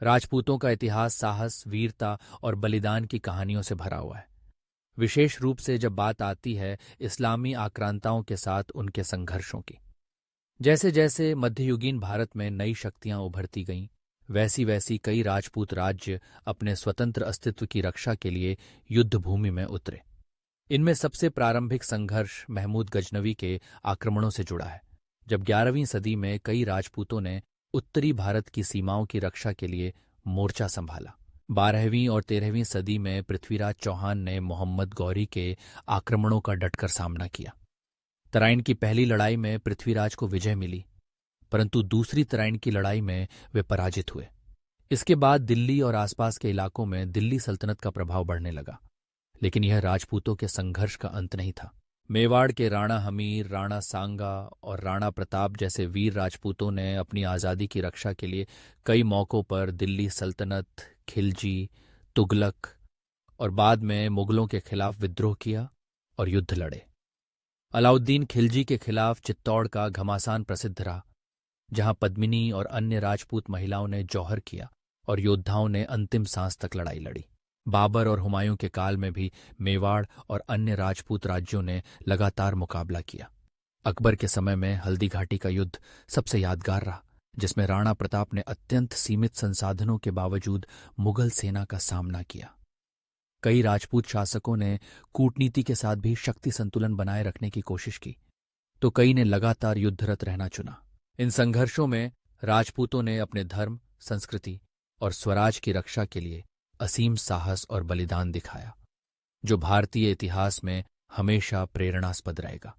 राजपूतों का इतिहास साहस, वीरता और बलिदान की कहानियों से भरा हुआ है, विशेष रूप से जब बात आती है इस्लामी आक्रांताओं के साथ उनके संघर्षों की। जैसे जैसे मध्ययुगीन भारत में नई शक्तियां उभरती गईं, वैसी वैसी कई राजपूत राज्य अपने स्वतंत्र अस्तित्व की रक्षा के लिए युद्ध भूमि में उतरे। इनमें सबसे प्रारंभिक संघर्ष महमूद गजनवी के आक्रमणों से जुड़ा है, जब 11वीं सदी में कई राजपूतों ने उत्तरी भारत की सीमाओं की रक्षा के लिए मोर्चा संभाला। 12वीं और 13वीं सदी में पृथ्वीराज चौहान ने मोहम्मद गौरी के आक्रमणों का डटकर सामना किया। तराइन की पहली लड़ाई में पृथ्वीराज को विजय मिली, परंतु दूसरी तराइन की लड़ाई में वे पराजित हुए। इसके बाद दिल्ली और आसपास के इलाकों में दिल्ली सल्तनत का प्रभाव बढ़ने लगा, लेकिन यह राजपूतों के संघर्ष का अंत नहीं था। मेवाड़ के राणा हमीर, राणा सांगा और राणा प्रताप जैसे वीर राजपूतों ने अपनी आज़ादी की रक्षा के लिए कई मौकों पर दिल्ली सल्तनत, खिलजी, तुगलक और बाद में मुगलों के खिलाफ विद्रोह किया और युद्ध लड़े। अलाउद्दीन खिलजी के खिलाफ चित्तौड़ का घमासान प्रसिद्ध रहा, जहां पद्मिनी और अन्य राजपूत महिलाओं ने जौहर किया और योद्धाओं ने अंतिम सांस तक लड़ाई लड़ी। बाबर और हुमायूं के काल में भी मेवाड़ और अन्य राजपूत राज्यों ने लगातार मुकाबला किया। अकबर के समय में हल्दी घाटी का युद्ध सबसे यादगार रहा, जिसमें राणा प्रताप ने अत्यंत सीमित संसाधनों के बावजूद मुगल सेना का सामना किया। कई राजपूत शासकों ने कूटनीति के साथ भी शक्ति संतुलन बनाए रखने की कोशिश की, तो कई ने लगातार युद्धरत रहना चुना। इन संघर्षों में राजपूतों ने अपने धर्म, संस्कृति और स्वराज की रक्षा के लिए असीम साहस और बलिदान दिखाया, जो भारतीय इतिहास में हमेशा प्रेरणास्पद रहेगा।